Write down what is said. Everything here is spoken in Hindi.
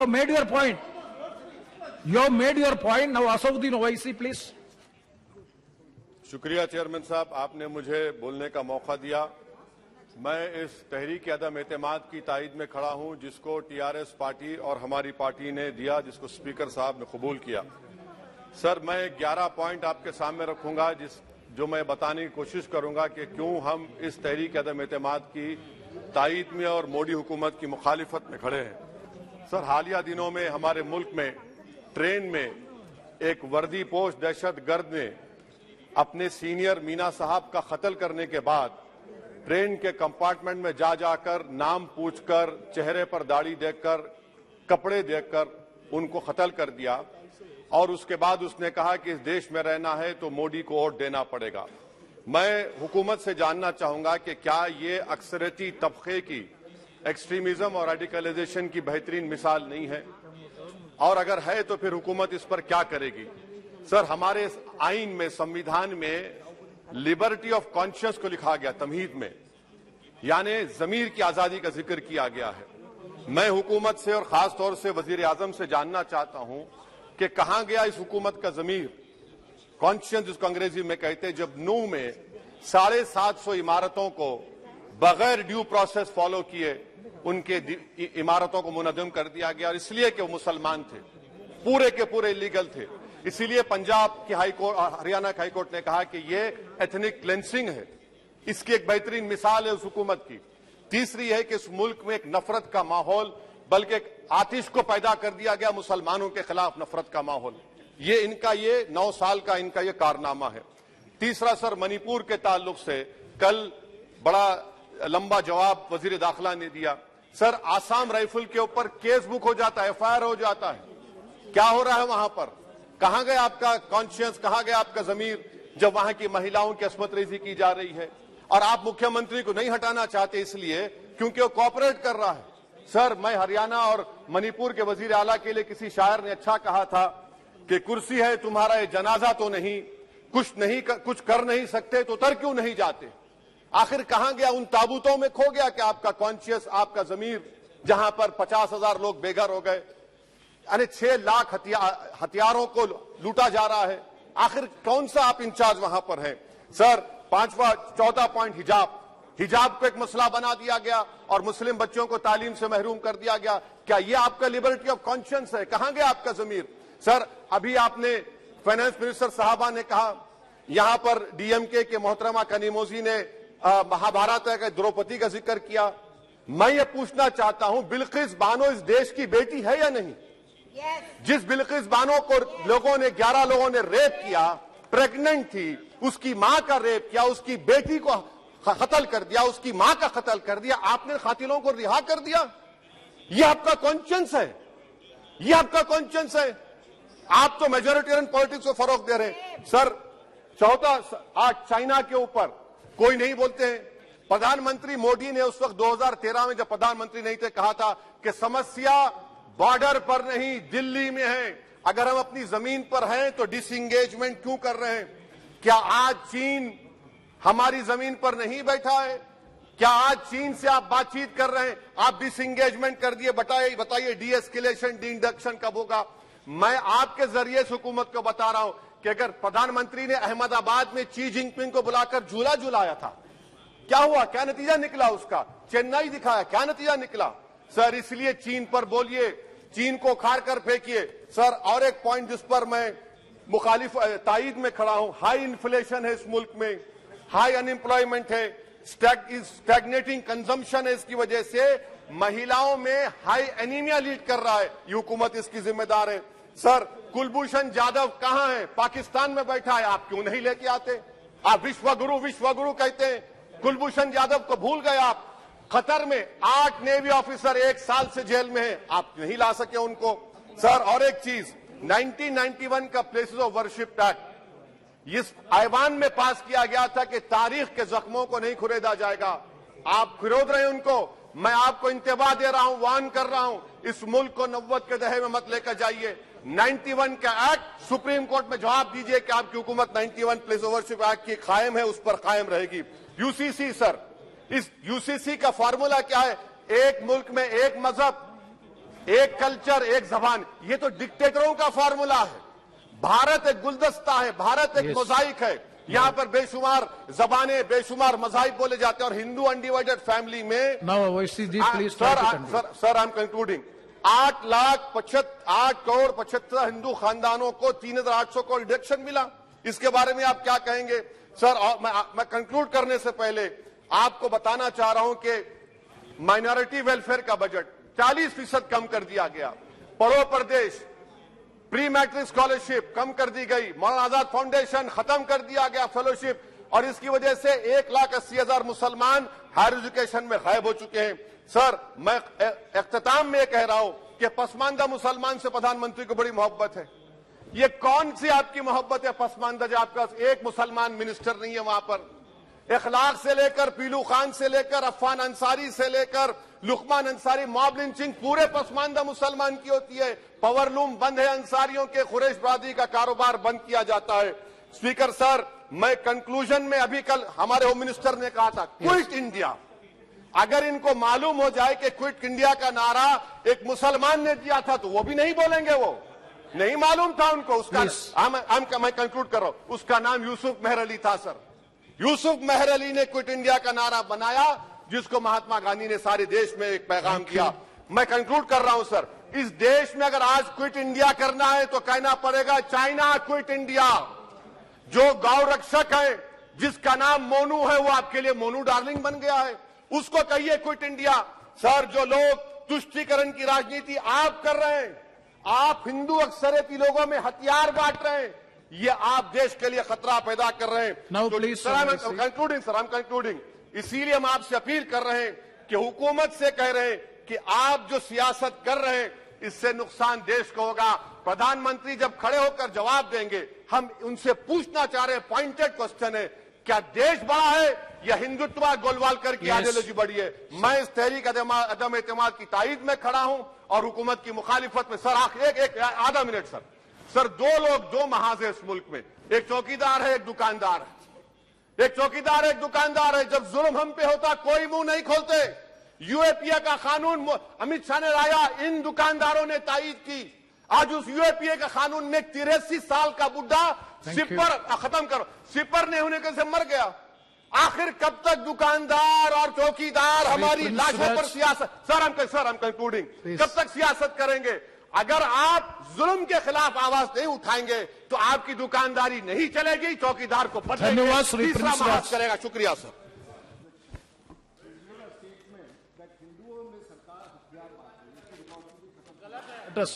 made your point. You have made your point. Now, Asauddin Owaisi, please. शुक्रिया चेयरमैन साहब, आपने मुझे बोलने का मौका दिया। मैं इस तहरीक अदम एतमाद की तायद में खड़ा हूं जिसको टीआरएस पार्टी और हमारी पार्टी ने दिया, जिसको स्पीकर साहब ने कबूल किया। सर, मैं 11 पॉइंट आपके सामने रखूंगा जो मैं बताने की कोशिश करूंगा कि क्यों हम इस तहरीक अदम एतमाद की तायद में और मोदी हुकूमत की मुखालिफत में खड़े हैं। सर, हालिया दिनों में हमारे मुल्क में ट्रेन में एक वर्दीपोश दहशतगर्द ने अपने सीनियर मीना साहब का कत्ल करने के बाद ट्रेन के कंपार्टमेंट में जाकर नाम पूछकर, चेहरे पर दाढ़ी देखकर, कपड़े देखकर उनको कत्ल कर दिया और उसके बाद उसने कहा कि इस देश में रहना है तो मोदी को वोट देना पड़ेगा। मैं हुकूमत से जानना चाहूंगा कि क्या ये अक्सरियती तबके की एक्सट्रीमिज्म और रेडिकलाइजेशन की बेहतरीन मिसाल नहीं है, और अगर है तो फिर हुकूमत इस पर क्या करेगी। सर, हमारे आइन में, संविधान में लिबर्टी ऑफ कॉन्शियस को लिखा गया, तमहीद में, यानी जमीर की आजादी का जिक्र किया गया है। मैं हुकूमत से और खास तौर से वजीर आजम से जानना चाहता हूं कि कहां गया इस हुकूमत का जमीर, कॉन्शियस जिसको अंग्रेजी में कहते हैं, जब नूह में 750 इमारतों को बगैर ड्यू प्रोसेस फॉलो किए उनके इमारतों को मुनज़्ज़म कर दिया गया, और इसलिए कि वो मुसलमान थे, पूरे के पूरे इलीगल थे। इसीलिए पंजाब की हाईकोर्ट, हरियाणा की हाईकोर्ट ने कहा कि ये एथनिक क्लेंसिंग है। इसकी एक बेहतरीन मिसाल है उस हुकूमत की। तीसरी है कि इस मुल्क में एक नफरत का माहौल, बल्कि एक आतिश को पैदा कर दिया गया, मुसलमानों के खिलाफ नफरत का माहौल। ये 9 साल का इनका ये कारनामा है। तीसरा सर, मणिपुर के ताल्लुक से कल बड़ा लंबा जवाब वजीर दाखिला ने दिया। सर, आसाम राइफल के ऊपर केस बुक हो जाता है, एफआईआर हो जाता है। क्या हो रहा है वहां पर? कहां गया आपका कॉन्शियस, कहां गया आपका जमीर, जब वहां की महिलाओं की अस्मत रेजी की जा रही है? और आप मुख्यमंत्री को नहीं हटाना चाहते इसलिए क्योंकि वो कोऑपरेट कर रहा है। सर, मैं हरियाणा और मणिपुर के वजीर आला के लिए, किसी शायर ने अच्छा कहा था कि कुर्सी है तुम्हारा ये जनाजा तो नहीं, कुछ कर नहीं सकते तो उतर क्यों नहीं जाते। आखिर कहां गया? उन ताबूतों में खो गया कि आपका कॉन्शियस, आपका जमीर, जहां पर 50,000 लोग बेघर हो गए, यानी 6 लाख हथियारों को लूटा जा रहा है। आखिर कौन सा आप इंचार्ज वहां पर हैं? सर, 14 पॉइंट, हिजाब को एक मसला बना दिया गया और मुस्लिम बच्चों को तालीम से महरूम कर दिया गया। क्या ये आपका लिबर्टी ऑफ कॉन्शियस है? कहां गया आपका जमीर? सर, अभी आपने फाइनेंस मिनिस्टर साहबा ने कहा, यहां पर डीएमके के मोहतरमा कनीमोजी ने महाभारत के द्रौपदी का जिक्र किया। मैं ये पूछना चाहता हूं, बिल्किस बानो इस देश की बेटी है या नहीं? जिस बिल्किस बानो को 11 लोगों ने रेप किया, प्रेग्नेंट थी, उसकी मां का रेप किया, उसकी बेटी को कत्ल कर दिया, उसकी मां का कत्ल कर दिया, आपने कातिलों को रिहा कर दिया। ये आपका कॉन्शियस है? ये आपका कॉन्शियस है? आप तो मेजोरिटेरियन पॉलिटिक्स को फरोग दे रहे हैं। सर, आज चाइना के ऊपर कोई नहीं बोलते हैं। प्रधानमंत्री मोदी ने उस वक्त 2013 में, जब प्रधानमंत्री नहीं थे, कहा था कि समस्या बॉर्डर पर नहीं, दिल्ली में है। अगर हम अपनी जमीन पर हैं तो डिसएंगेजमेंट क्यों कर रहे हैं? क्या आज चीन हमारी जमीन पर नहीं बैठा है? क्या आज चीन से आप बातचीत कर रहे हैं? आप डिसएंगेजमेंट कर दिए। बताइए डी एस्केलेशन, डी इंडक्शन कब होगा? मैं आपके जरिए से हुकूमत को बता रहा हूं कि अगर प्रधानमंत्री ने अहमदाबाद में शी जिनपिंग को बुलाकर झूला झुलाया था, क्या हुआ? क्या नतीजा निकला उसका? चेन्नई दिखाया, क्या नतीजा निकला? सर, इसलिए चीन पर बोलिए, चीन को उखाड़ कर फेंकिए। सर, और एक पॉइंट जिस पर मैं मुखालिफ तायद में खड़ा हूं, हाई इन्फ्लेशन है इस मुल्क में, हाई अनएम्प्लॉयमेंट है, स्टैग्नेटिंग कंजम्पशन है। इसकी वजह से महिलाओं में हाई एनीमिया लीड कर रहा है। ये हुकूमत इसकी जिम्मेदार है। सर, कुलभूषण जाधव कहां है? पाकिस्तान में बैठा है, आप क्यों नहीं लेके आते? आप विश्वगुरु कहते हैं, कुलभूषण जाधव को भूल गए आप। कतर में 8 नेवी ऑफिसर 1 साल से जेल में हैं, आप नहीं ला सके उनको। सर, और एक चीज, 1991 का प्लेसेस ऑफ वर्शिप एक्ट इस ऐवान में पास किया गया था कि तारीख के जख्मों को नहीं खुरेदा जाएगा। आप खुरोद रहे हैं उनको। मैं आपको इंतबाह दे रहा हूं, वार्न कर रहा हूं, इस मुल्क को 90 के दहे में मत लेकर जाइए। 91 का एक्ट, सुप्रीम कोर्ट में जवाब दीजिए कि आपकी हुकूमत 91 प्लेस ऑफ वर्शिप एक्ट की कायम है, उस पर कायम रहेगी। यूसीसी, सर, इस यूसीसी का फॉर्मूला क्या है? एक मुल्क में एक मजहब, एक कल्चर, एक जबान, ये तो डिक्टेटरों का फॉर्मूला है। भारत एक गुलदस्ता है, भारत एक मोजाइक है। यहाँ पर बेशुमार जबानें, बेशुमार मज़ाहिब बोले जाते हैं और हिंदू अनडिवाइडेड फैमिली में sir I am concluding 8 crore 75 Hindu खानदानों को 3,800 करोड़ डिडक्शन मिला। इसके बारे में आप क्या कहेंगे सर? और मैं कंक्लूड करने से पहले आपको बताना चाह रहा हूं कि माइनॉरिटी वेलफेयर का बजट 40% कम कर दिया गया। पढ़ो प्रदेश, प्री मैट्रिक स्कॉलरशिप कम कर दी गई, मौलाना आजाद फाउंडेशन खत्म कर दिया गया फेलोशिप, और इसकी वजह से 1,80,000 मुसलमान हायर एजुकेशन में गायब हो चुके हैं। सर, मैं इख्तिताम में कह रहा हूं कि पसमानदा मुसलमान से प्रधानमंत्री को बड़ी मोहब्बत है। ये कौन सी आपकी मोहब्बत है पसमानदा, जो आपका एक मुसलमान मिनिस्टर नहीं है वहां पर? इखलाक से लेकर पीलू खान से लेकर अफान अंसारी से लेकर लुकमान अंसारी, मॉब लिंचिंग पूरे पसमानदा मुसलमान की होती है। पावरलूम बंद है, अंसारियों के खुरेश बरादरी का कारोबार बंद किया जाता है। स्पीकर सर, मैं कंक्लूजन में अभी कल हमारे होम मिनिस्टर ने कहा था क्विट इंडिया। अगर इनको मालूम हो जाए कि क्विट इंडिया का नारा एक मुसलमान ने दिया था तो वो भी नहीं बोलेंगे, वो नहीं मालूम था उनको। उसका मैं कंक्लूड कर रहा हूं, उसका नाम यूसुफ मेहर अली था सर। यूसुफ मेहर अली ने क्विट इंडिया का नारा बनाया, जिसको महात्मा गांधी ने सारे देश में एक पैगाम किया। मैं कंक्लूड कर रहा हूं सर, इस देश में अगर आज क्विट इंडिया करना है तो कहना पड़ेगा चाइना क्विट इंडिया। जो गौ रक्षक है जिसका नाम मोनू है, वो आपके लिए मोनू डार्लिंग बन गया है, उसको कहिए क्विट इंडिया। सर, जो लोग तुष्टीकरण की राजनीति आप कर रहे हैं, आप हिंदू अक्सरियती लोगों में हथियार बांट रहे हैं, ये आप देश के लिए खतरा पैदा कर रहे हैं। Sir, I am concluding. इसीलिए हम आपसे अपील कर रहे हैं कि हुकूमत से कह रहे हैं कि आप जो सियासत कर रहे हैं इससे नुकसान देश को होगा। प्रधानमंत्री जब खड़े होकर जवाब देंगे, हम उनसे पूछना चाह रहे हैं, पॉइंटेड क्वेश्चन है, क्या देश बड़ा है या हिंदुत्व गोलवालकर की आइडियोलॉजी बड़ी है? मैं इस तहरीक अदम एतमाद की तायद में खड़ा हूं और हुकूमत की मुखालिफत में। सर, एक आधा मिनट सर, दो लोग, दो महाज है इस मुल्क में, एक चौकीदार है, एक दुकानदार है। एक चौकीदार है, एक दुकानदार है। जब जुल्म हम पे होता कोई मुंह नहीं खोलते। यूएपीए का कानून अमित शाह ने लाया, इन दुकानदारों ने तायद की। आज उस यूएपीए के कानून में 83 साल का बुढ़ा सिपर खत्म करो, सिपर नहीं होने से मर गया। आखिर कब तक दुकानदार और चौकीदार हमारी लाशों पर सियासत? सर, हम कंक्लूडिंग, कब तक सियासत करेंगे? अगर आप जुल्म के खिलाफ आवाज नहीं उठाएंगे तो आपकी दुकानदारी नहीं चलेगी, चौकीदार को बदलेंगे, तीसरा महाज करेगा। शुक्रिया सर।